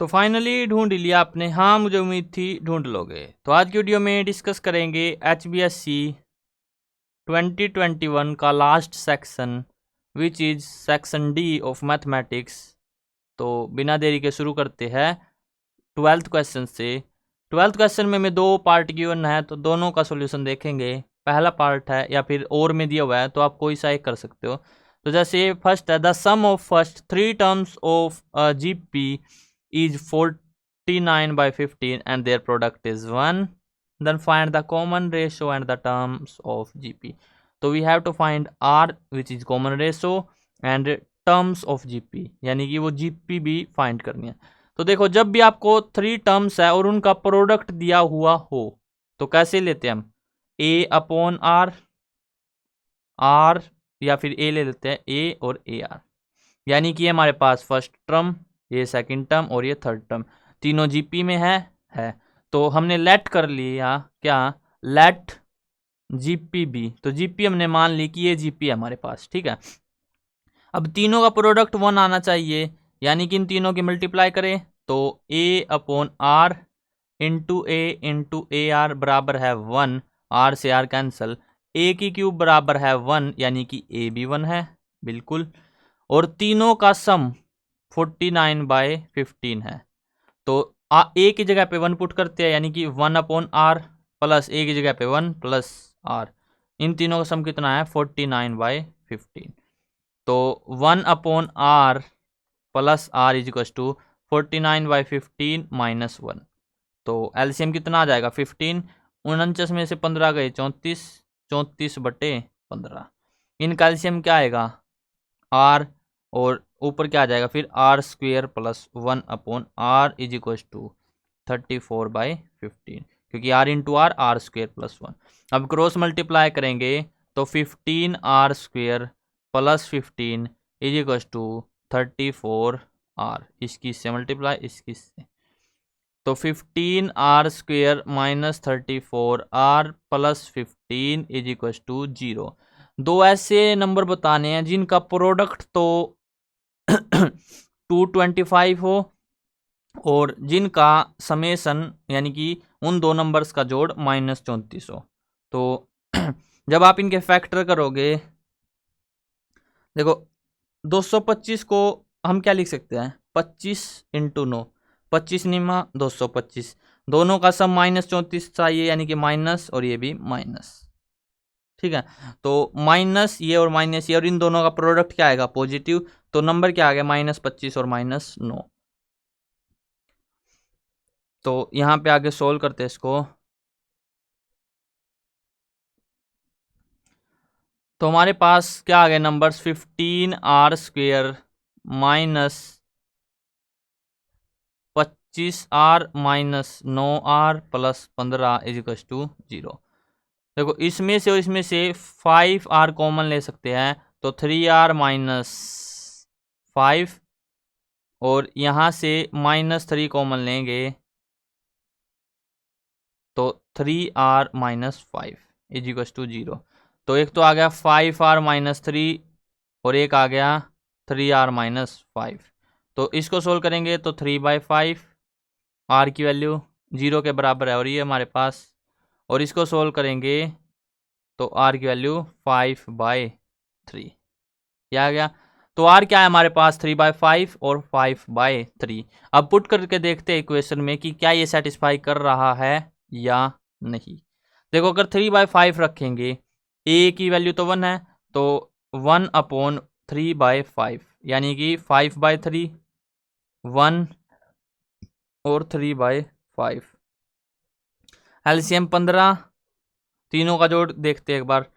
तो फाइनली ढूंढ लिया आपने, हाँ मुझे उम्मीद थी ढूंढ लोगे। तो आज की वीडियो में डिस्कस करेंगे HBSC 2021 का last section which is section D of mathematics. तो बिना देरी के शुरू करते हैं 12th क्वेश्चन से। 12th क्वेश्चन में दो पार्ट गिवन है, तो दोनों का सॉल्यूशन देखेंगे। पहला पार्ट है या फिर और में दिया हुआ है, तो आप कोई सा एक कर सकते हो। तो जैसे फर्स्ट है, the sum of first 3 terms of GP is 49/15 and their product is 1. Then find the common ratio and the terms of GP. तो we have to find R which is common ratio and terms of GP, यानी कि वो GP भी find करनी है। तो देखो, जब भी आपको 3 टर्म्स है और उनका प्रोडक्ट दिया हुआ हो तो कैसे लेते हैं हम, A/R, R या फिर A ले लेते हैं, A और AR। यानी कि हमारे पास फर्स्ट टर्म, ये सेकंड टर्म और ये थर्ड टर्म तीनों जीपी में है। तो हमने लेट कर लिया क्या, लेट जीपी बी। तो जीपी हमने मान ली कि ये जीपी है हमारे पास, ठीक है। अब तीनों का प्रोडक्ट 1 आना चाहिए, यानी कि इन तीनों की मल्टीप्लाई करें तो A/R इंटू AR बराबर है 1, R से R कैंसल, A की क्यूब बराबर है 1, यानी कि A भी 1 है बिल्कुल। और तीनों का सम 49/15 है। तो A की जगह पे 1 पुट करते हैं, यानी कि 1/R प्लस A की जगह पे 1 प्लस R। इन तीनों का सम कितना है, 49/15। तो 1/R plus R is equal to 49/15 minus 1। तो एलसीएम कितना आ जाएगा, 15। 49 में से 15 गए 34, 34/15। इनका एलसीएम क्या आएगा, R, और ऊपर क्या आ जाएगा फिर R² plus 1/R is equal to 34/15, क्योंकि R इंटू R² प्लस 1। अब क्रॉस मल्टीप्लाई करेंगे तो 15R² plus 15 is equal to 34R। इसकी से मल्टीप्लाई, इसकी से, तो 15R² minus 34R plus 15 is equal to 0। दो ऐसे नंबर बताने हैं जिनका प्रोडक्ट तो 225 हो और जिनका समेसन यानी कि उन दो नंबर्स का जोड़ -34 हो। तो जब आप इनके फैक्टर करोगे, देखो 225 को हम क्या लिख सकते हैं, 25 इंटू 9, 25 निमा 225, दोनों का सम -34 चाहिए, यानी कि माइनस और ये भी माइनस, ठीक है। तो माइनस ये और माइनस ये, और इन दोनों का प्रोडक्ट क्या आएगा, पॉजिटिव। तो नंबर क्या आ गया, -25 और -9। तो यहाँ पे आगे सोल्व करते हैं इसको। तो हमारे पास क्या आ गया numbers, 15R² minus 25R minus 9R plus 15 is equal to 0। देखो, इसमें से और इसमें से 5R कॉमन ले सकते हैं, तो 3R माइनस 5, और यहाँ से -3 कॉमन लेंगे तो 3R minus 5 is equal to 0। तो एक तो आ गया 5R माइनस 3 और एक आ गया 3R माइनस 5। तो इसको सोल्व करेंगे तो 3/5, R की वैल्यू 0 के बराबर है और ये हमारे पास, और इसको सोल्व करेंगे तो R की वैल्यू 5/3, ये आ गया। तो R क्या है हमारे पास, 3/5 और 5/3। अब पुट करके देखते हैं इक्वेशन में कि क्या ये सेटिस्फाई कर रहा है या नहीं। देखो, अगर 3/5 रखेंगे, A की वैल्यू तो 1 है, तो 1/3/5 यानी कि 5/3, 1 और 3/5। एलसीएम 15, तीनों का जोड़ देखते हैं एक बार।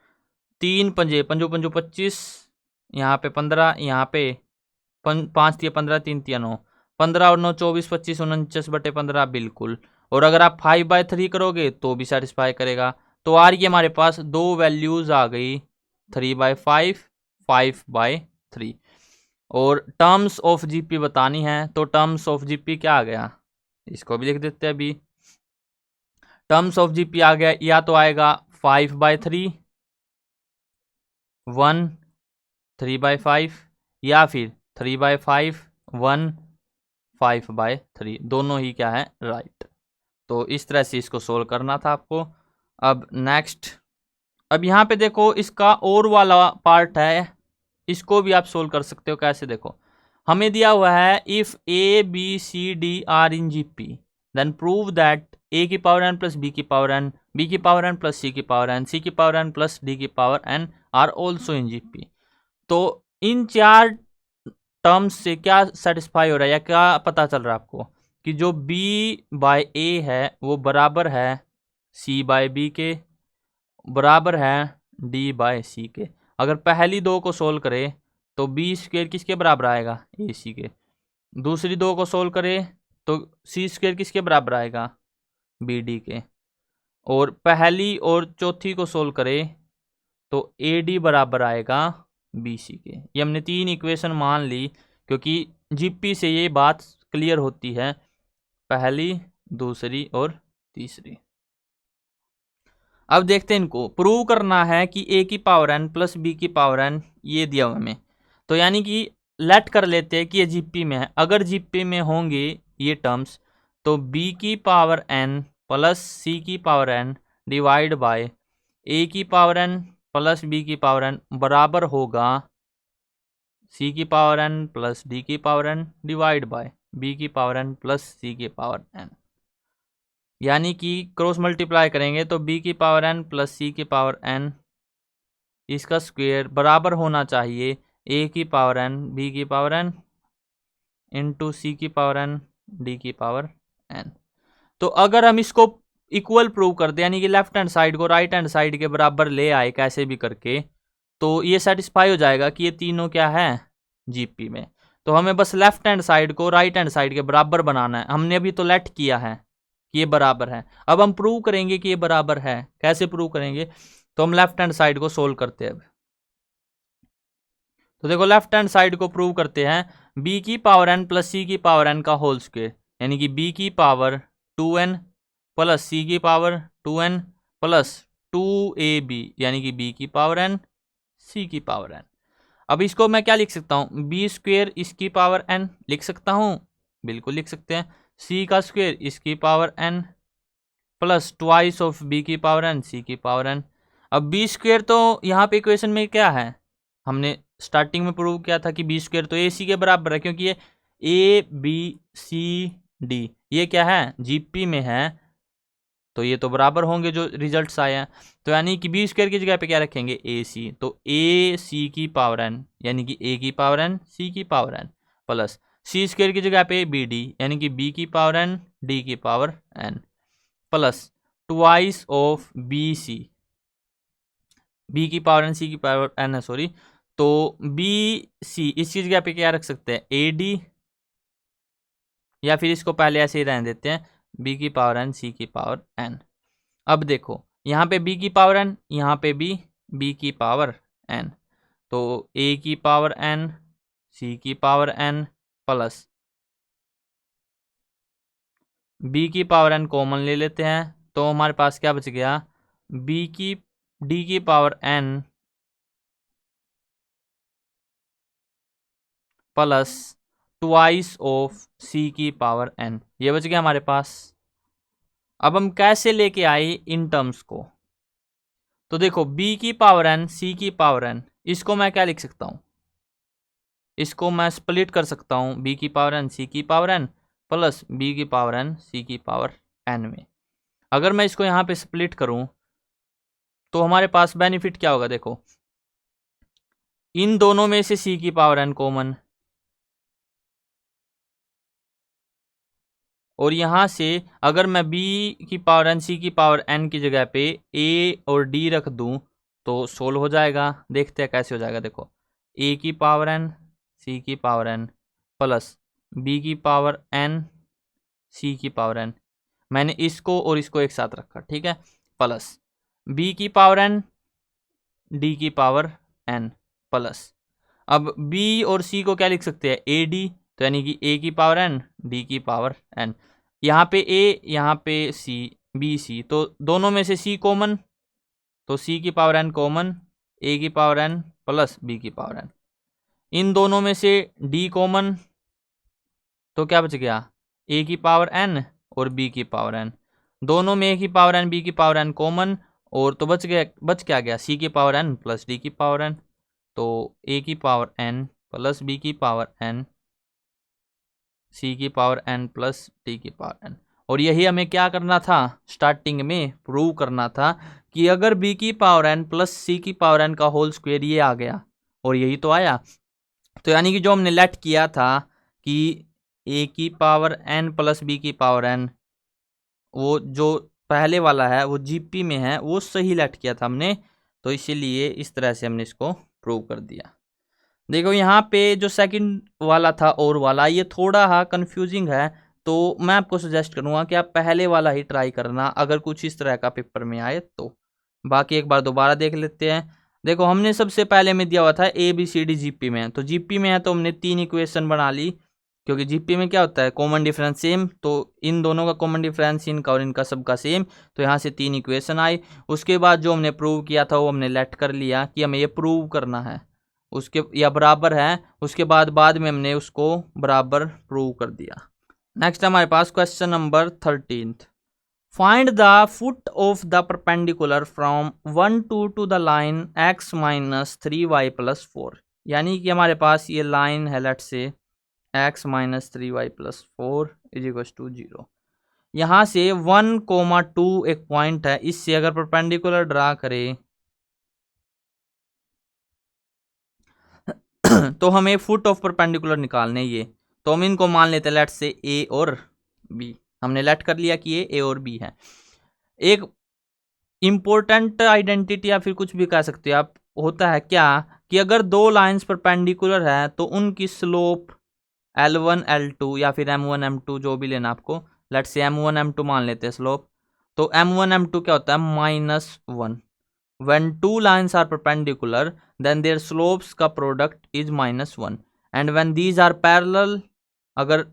3 पंजे, पंजो पंजो 25, यहाँ पे 15, यहाँ पे 5 3 15, 3 3 9, 15 और 9 24, 25 49/15 बिल्कुल। और अगर आप 5/3 करोगे तो भी सेटिस्फाई करेगा। तो आर की हमारे पास दो वैल्यूज आ गई, 3/5, 5/3। और टर्म्स ऑफ जीपी बतानी है, तो टर्म्स ऑफ जीपी क्या आ गया, इसको भी लिख देते हैं अभी। टर्म्स ऑफ जीपी आ गया, या तो आएगा 5/3, 1, 3/5, या फिर 3/5, 1, 5/3, दोनों ही क्या है राइट। तो इस तरह से इसको सोल्व करना था आपको। अब नेक्स्ट, अब यहाँ पे देखो इसका और वाला पार्ट है, इसको भी आप सोल्व कर सकते हो। कैसे, देखो हमें दिया हुआ है if A B C D are in GP then prove that A की पावर एन प्लस बी की पावर एन, बी की पावर एन प्लस सी की पावर एन, सी की पावर एन प्लस डी की power n are also in GP. तो इन चार terms से क्या सेटिस्फाई हो रहा है या क्या पता चल रहा है आपको कि जो b बाय ए है वो बराबर है c बाय बी के, बराबर है d बाय सी के। अगर पहली दो को सोल्व करें तो बी स्क्वेयर किसके बराबर आएगा, ए सी के। दूसरी दो को सोल्व करें तो सी स्क्वेयर किसके बराबर आएगा, बी डी के। और पहली और चौथी को सोल्व करें तो ए डी बराबर आएगा बी सी के। ये हमने तीन इक्वेशन मान ली क्योंकि जीपी से ये बात क्लियर होती है, पहली, दूसरी और तीसरी। अब देखते हैं, इनको प्रूव करना है कि ए की पावर एन प्लस बी की पावर एन ये दिया हुआ हमें। तो यानी कि लेट कर लेते हैं कि ये जीपी में है। अगर जीपी में होंगे ये टर्म्स तो बी की पावर एन प्लस सी की power N divide by A की पावर एन प्लस बी की पावर एन बराबर होगा सी की पावर एन प्लस डी की power N divide by B की पावर एन प्लस सी की पावर एन। यानी कि क्रॉस मल्टीप्लाई करेंगे तो बी की पावर एन प्लस सी की पावर एन इसका स्क्वायर बराबर होना चाहिए ए की पावर एन बी की पावर एन इंटू सी की पावर एन डी की पावर एन। तो अगर हम इसको इक्वल प्रूव कर दे यानी कि लेफ्ट हैंड साइड को राइट हैंड साइड के बराबर ले आए कैसे भी करके, तो ये सेटिस्फाई हो जाएगा कि ये तीनों क्या है जीपी में। तो हमें बस लेफ्ट हैंड साइड को राइट हैंड साइड के बराबर बनाना है। हमने अभी तो लेट किया है कि ये बराबर है, अब हम प्रूव करेंगे कि ये बराबर है। कैसे प्रूव करेंगे, तो हम लेफ्ट हैंड साइड को सोल्व करते हैं। अब तो देखो लेफ्ट हैंड साइड को प्रूव करते हैं। बी की पावर एन प्लस सी की पावर एन का होल स्क्वायर यानी कि बी की पावर 2n प्लस सी की पावर 2n प्लस 2ab यानी कि बी की पावर n सी की पावर n। अब इसको मैं क्या लिख सकता हूँ, बी स्क्वेयर इसकी पावर n लिख सकता हूँ, बिल्कुल लिख सकते हैं। सी का स्क्वेयर इसकी power n plus twice of B की पावर n सी की पावर n। अब बी स्क्वेयर तो यहाँ पे इक्वेशन में क्या है, हमने स्टार्टिंग में प्रूव किया था कि बी स्क्वेयर तो ए सी के बराबर है क्योंकि ये ए बी सी डी ये क्या है जीपी में है, तो ये तो बराबर होंगे जो रिजल्ट्स आए हैं। तो यानी कि बी स्क्वायर की जगह पे क्या रखेंगे ए सी, तो ए सी की पावर एन यानी कि ए की पावर एन सी की power N plus C square की जगह पे बी डी यानी कि बी की पावर एन डी की power N plus twice of B C, B की पावर एन सी की पावर एन है सॉरी, तो बी सी इसकी जगह पे क्या रख सकते हैं ए डी, या फिर इसको पहले ऐसे ही रहने देते हैं बी की पावर एन सी की पावर एन। अब देखो यहाँ पे बी की पावर एन, यहाँ पे भी बी की पावर एन, तो ए की पावर एन सी की पावर एन प्लस बी की पावर एन कॉमन ले लेते हैं तो हमारे पास क्या बच गया, बी की डी की power N plus twice of C की पावर एन, ये बच गया हमारे पास। अब हम कैसे लेके आए इन टर्म्स को, तो देखो b की पावर n c की पावर n, इसको मैं क्या लिख सकता हूँ, इसको मैं स्प्लिट कर सकता हूँ b की पावर n c की पावर n प्लस b की पावर n c की पावर n में। अगर मैं इसको यहाँ पे स्प्लिट करूँ तो हमारे पास बेनिफिट क्या होगा, देखो इन दोनों में से c की पावर n कॉमन और यहाँ से अगर मैं b की पावर n c की पावर n की जगह पे a और d रख दूँ तो सोल्व हो जाएगा। देखते हैं कैसे हो जाएगा, देखो a की पावर n c की पावर n प्लस b की पावर n c की पावर n, मैंने इसको और इसको एक साथ रखा ठीक है, प्लस b की पावर n d की पावर n प्लस अब b और c को क्या लिख सकते हैं ए डी, तो यानी कि a की पावर n d की पावर n, यहाँ पे a यहाँ पे c b c, तो दोनों में से c कॉमन तो c की पावर n कॉमन a की पावर n प्लस b की पावर n, इन दोनों में से d कॉमन तो क्या बच गया, ए की पावर एन और बी की पावर एन, दोनों में ए की पावर एन बी की पावर एन कॉमन, और तो बच क्या गया, सी की पावर एन प्लस डी की पावर एन। तो ए की पावर एन प्लस बी की पावर एन, सी की पावर एन प्लस डी की पावर एन। और यही हमें क्या करना था, स्टार्टिंग में प्रूव करना था कि अगर बी की पावर एन प्लस सी की पावर एन का होल स्क्वायर ये आ गया, और यही तो आया। तो यानी कि जो हमने लेट किया था कि ए की पावर एन प्लस बी की पावर एन, वो जो पहले वाला है वो जीपी में है, वो सही लेट किया था हमने, तो इसीलिए इस तरह से हमने इसको प्रूव कर दिया। देखो यहाँ पे जो सेकंड वाला था और वाला, ये थोड़ा हाँ कंफ्यूजिंग है, तो मैं आपको सजेस्ट करूँगा कि आप पहले वाला ही ट्राई करना अगर कुछ इस तरह का पेपर में आए तो। बाकी एक बार दोबारा देख लेते हैं। देखो हमने सबसे पहले में दिया हुआ था A B C D GP में, तो जीपी में है तो हमने 3 इक्वेशन बना ली, क्योंकि जीपी में क्या होता है, कॉमन डिफरेंस सेम, तो इन दोनों का कॉमन डिफरेंस इनका और इनका सबका सेम, तो यहाँ से 3 इक्वेशन आई। उसके बाद जो हमने प्रूव किया था वो हमने लेट कर लिया कि हमें ये प्रूव करना है, उसके या बराबर है, उसके बाद में हमने उसको बराबर प्रूव कर दिया। नेक्स्ट हमारे पास question number 13। Find the foot of the perpendicular from 1 to the line x minus 3y plus 4। यानी कि हमारे पास ये लाइन है, लेट से x minus 3y plus 4 is equal to 0। यहाँ से 1,2 एक पॉइंट है, इससे अगर परपेंडिकुलर ड्रा करें तो हमें फुट ऑफ परपेंडिकुलर निकालने ये, तो हम इनको मान लेते हैं लेट से ए और बी। हमने लेट कर लिया कि ये ए और बी है। एक इम्पोर्टेंट आइडेंटिटी या फिर कुछ भी कह सकते हो आप, होता है क्या कि अगर दो लाइंस परपेंडिकुलर है तो उनकी स्लोप L1 L2 या फिर M1 M2 जो भी लेना आपको, लेट से M1 M2 मान लेते हैं स्लोप, तो M1 M2 क्या होता है, -1। When two lines are perpendicular, then their slopes का product is -1, and when these are parallel, अगर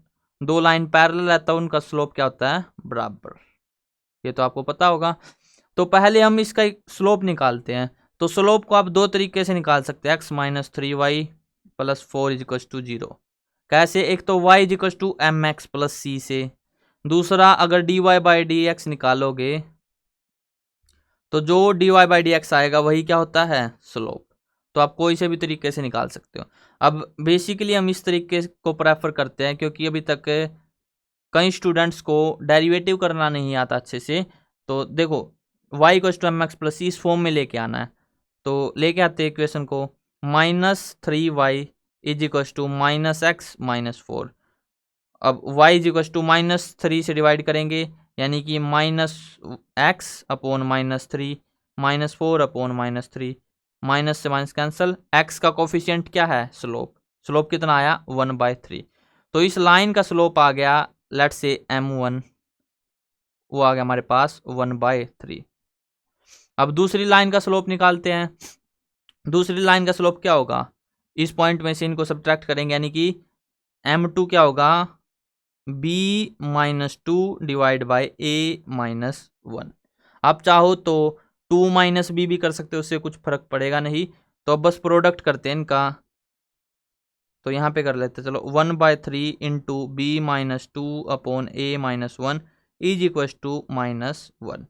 दो लाइन पैरेलल है तो उनका स्लोप क्या होता है, बराबर। ये तो आपको पता होगा। तो पहले हम इसका स्लोप निकालते हैं, तो स्लोप को आप दो तरीके से निकाल सकते हैं, x minus 3y plus 4 is equal to 0। कैसे, एक तो y is equal to m x plus c से, दूसरा अगर dy बाई डी एक्स निकालोगे तो जो dy बाई डी एक्स आएगा वही क्या होता है, स्लोप। तो आप कोई से भी तरीके से निकाल सकते हो। अब बेसिकली हम इस तरीके को प्रेफर करते हैं क्योंकि अभी तक कई स्टूडेंट्स को डेरिवेटिव करना नहीं आता अच्छे से। तो देखो y equal to m x plus c इस फॉर्म में लेके आना है, तो लेके आते हैं इक्वेशन को, -3y is equal to -x minus 4। अब y इज इक्वल टू -3 से डिवाइड करेंगे, यानी कि -x अपॉन -3, -4 अपॉन -3, माइनस से माइनस कैंसिल, x का कोफिशिएंट क्या है, स्लोप। स्लोप कितना आया, 1/3। तो इस लाइन का स्लोप आ गया लेट से m1, वो आ गया हमारे पास 1/3। अब दूसरी लाइन का स्लोप निकालते हैं। दूसरी लाइन का स्लोप क्या होगा, इस पॉइंट में से इनको सब्ट्रैक्ट करेंगे, यानी कि m2 क्या होगा, b minus 2 divide by a minus 1। आप चाहो तो 2 माइनस बी भी कर सकते हो, उससे कुछ फर्क पड़ेगा नहीं। तो अब बस प्रोडक्ट करते हैं इनका, तो यहाँ पे कर लेते हैं, चलो 1/3 into B minus 2 upon a minus 1 is equal to -1।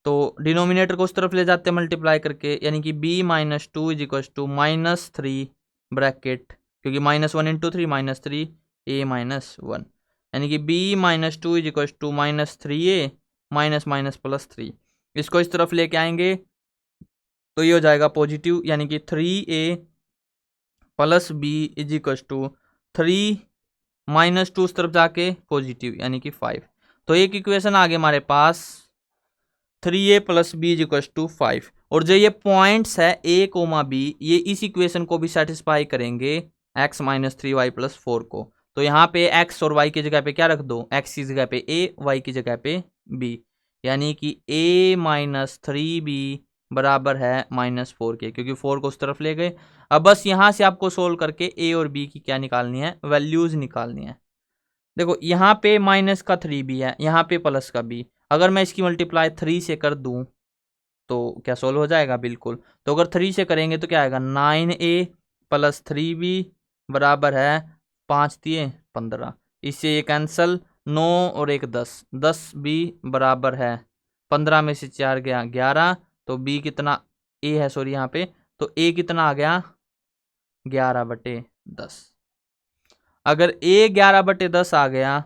तो डिनोमिनेटर को उस तरफ ले जाते हैं मल्टीप्लाई करके, यानी कि b minus 2 is equal to -3 bracket, क्योंकि -1 इंटू 3 -3 a माइनस 1, यानी कि b minus 2 is equal to -3a minus minus plus 3। इसको इस तरफ लेके आएंगे तो ये हो जाएगा पॉजिटिव, यानी कि 3a plus b is equal to 3 -2 उस तरफ जाके पॉजिटिव, यानी कि 5। तो एक इक्वेशन आ गई हमारे पास 3a plus B is equal to 5। और जो ये पॉइंट्स है a कोमा b, ये इस इक्वेशन को भी सेटिस्फाई करेंगे x माइनस 3y प्लस 4 को। तो यहाँ पे x और y की जगह पे क्या रख दो, x की जगह पे a, y की जगह पे b, यानी कि a माइनस 3b बराबर है -4 के, क्योंकि 4 को उस तरफ ले गए। अब बस यहाँ से आपको सोल्व करके a और b की क्या निकालनी है, वैल्यूज निकालनी है। देखो यहाँ पे माइनस का 3b है, यहाँ पे प्लस का b, अगर मैं इसकी मल्टीप्लाई 3 से कर दूं तो क्या सोल्व हो जाएगा, बिल्कुल। तो अगर 3 से करेंगे तो क्या आएगा, 9a प्लस 3b बराबर है 5 दिए 15, इससे ये कैंसल, 9 और 1 10, 10 भी बराबर है 15 में से 4 गया 11, तो बी कितना, ए है सॉरी यहाँ पे, तो ए कितना आ गया 11/10। अगर ए 11/10 आ गया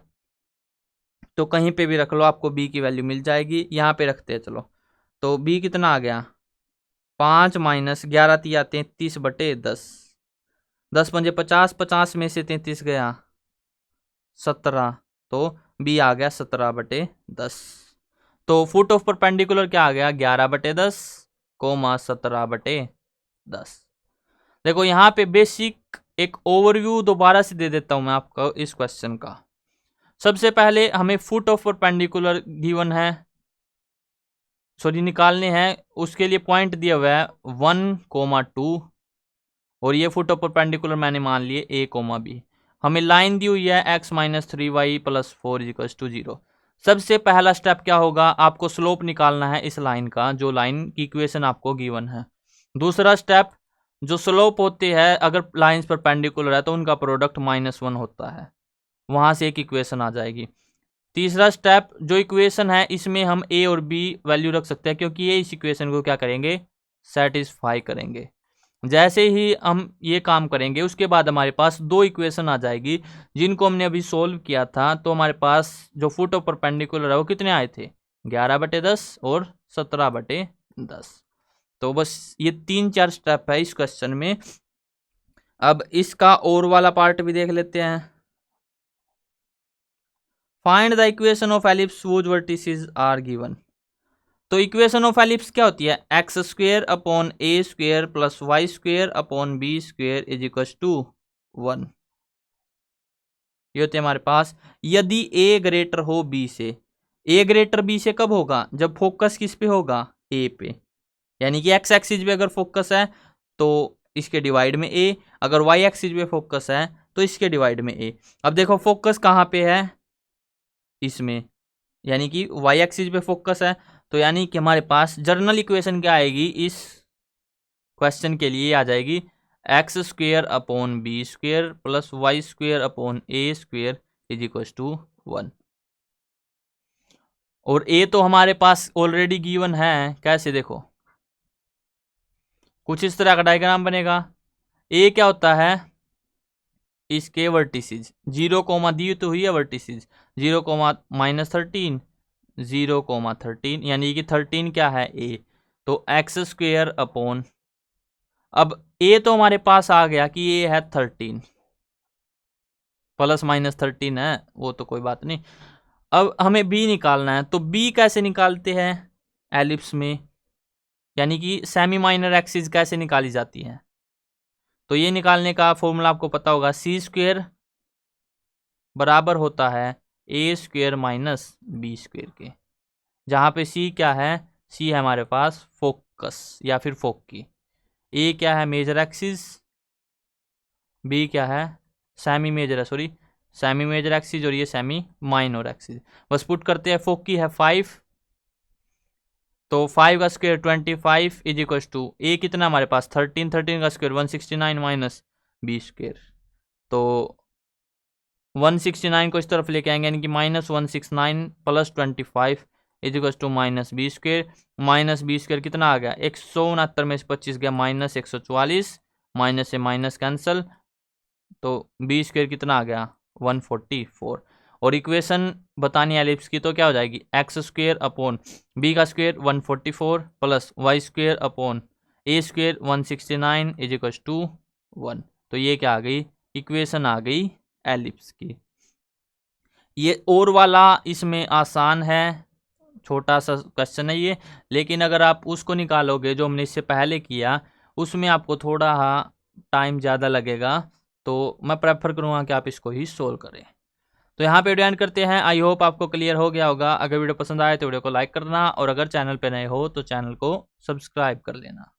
तो कहीं पे भी रख लो, आपको बी की वैल्यू मिल जाएगी। यहाँ पे रखते हैं चलो, तो बी कितना आ गया 5 माइनस 11 तिया 33/10, 10 पंजे 50, 50 में से 33 गया 17, तो बी आ गया 17/10। तो फुट ऑफ परपेंडिकुलर क्या आ गया 11/10 कोमा 17/10। देखो यहाँ पे बेसिक एक ओवरव्यू दोबारा से दे देता हूं मैं आपको इस क्वेश्चन का। सबसे पहले हमें फुट ऑफ परपेंडिकुलर गिवन है, सॉरी निकालने हैं, उसके लिए पॉइंट दिया हुआ है 1,2 और ये फुट ऑफ परपेंडिकुलर मैंने मान लिए a, b। हमें लाइन दी हुई है x - 3y + 4 = 0। सबसे पहला स्टेप क्या होगा, आपको स्लोप निकालना है इस लाइन का, जो लाइन की इक्वेशन आपको गिवन है। दूसरा स्टेप, जो स्लोप होते हैं अगर लाइंस परपेंडिकुलर है तो उनका प्रोडक्ट -1 होता है, वहां से एक इक्वेशन आ जाएगी। तीसरा स्टेप, जो इक्वेशन है इसमें हम a और b वैल्यू रख सकते हैं, क्योंकि ये इस इक्वेशन को क्या करेंगे, सेटिस्फाई करेंगे। जैसे ही हम ये काम करेंगे उसके बाद हमारे पास दो इक्वेशन आ जाएगी जिनको हमने अभी सोल्व किया था। तो हमारे पास जो फुट ऑफ परपेंडिकुलर है वो कितने आए थे 11/10 और 17/10। तो बस ये 3-4 स्टेप है इस क्वेश्चन में। अब इसका और वाला पार्ट भी देख लेते हैं। Find the equation of ellipse whose vertices are given. तो इक्वेशन ऑफ एलिप्स क्या होती है, x² upon a² plus y² upon b² is equal to 1। ये होते हैं हमारे पास, यदि a ग्रेटर हो b से। a ग्रेटर b से कब होगा, जब फोकस किस पे होगा, a पे, यानी कि x एक्सिस पे अगर फोकस है तो इसके डिवाइड में a, अगर y एक्सिस पे फोकस है तो इसके डिवाइड में a। अब देखो फोकस कहाँ पे है, इसमें, यानी कि y एक्सिस पे फोकस है, तो यानी कि हमारे पास जर्नल इक्वेशन क्या आएगी इस क्वेश्चन के लिए, आ जाएगी x² upon b² plus y² upon a² is equal to 1। और a तो हमारे पास ऑलरेडी गिवन है, कैसे देखो, कुछ इस तरह का डायग्राम बनेगा। a क्या होता है, इसके वर्टिसेस 0, दी तो हुई है वर्टिसेस 0, -13, 0, 13, यानी कि 13 क्या है a, तो x² अपॉन, अब a तो हमारे पास आ गया कि ये है 13, ±13 है, वो तो कोई बात नहीं। अब हमें b निकालना है, तो b कैसे निकालते हैं एलिप्स में, यानी कि सेमी माइनर एक्सिस कैसे निकाली जाती है। तो ये निकालने का फॉर्मूला आपको पता होगा, c² बराबर होता है a² माइनस b² के, जहाँ पे c क्या है, c है हमारे पास फोकस या फिर फोकी, a क्या है मेजर एक्सिस, b क्या है सेमी मेजर है, सॉरी सेमी मेजर एक्सिस, और ये सेमी माइनर एक्सिस। बस पुट करते हैं, फोकी है 5, तो 5 का square 25 is equal to a कितना हमारे पास 13, 13 का स्क्वायर 169 माइनस b², तो 169 को इस तरफ लेके आएंगे, यानी कि -169 plus 25 is equal to -b², -b² कितना आ गया 169 में से 25 गया -144, माइनस से माइनस कैंसल, तो b² कितना आ गया 144। और इक्वेशन बतानी है एलिप्स की, तो क्या हो जाएगी x² अपॉन b का square 144 plus y² upon a² 169 is equal to 1। तो ये क्या आ गई, इक्वेशन आ गई एलिप्स की। ये और वाला इसमें आसान है, छोटा सा क्वेश्चन है ये, लेकिन अगर आप उसको निकालोगे जो हमने इससे पहले किया, उसमें आपको थोड़ा टाइम ज़्यादा लगेगा, तो मैं प्रेफर करूँगा कि आप इसको ही सोल्व करें। तो यहाँ पे वीडियो एंड करते हैं। आई होप आपको क्लियर हो गया होगा। अगर वीडियो पसंद आए तो वीडियो को लाइक करना, और अगर चैनल पे नए हो तो चैनल को सब्सक्राइब कर लेना।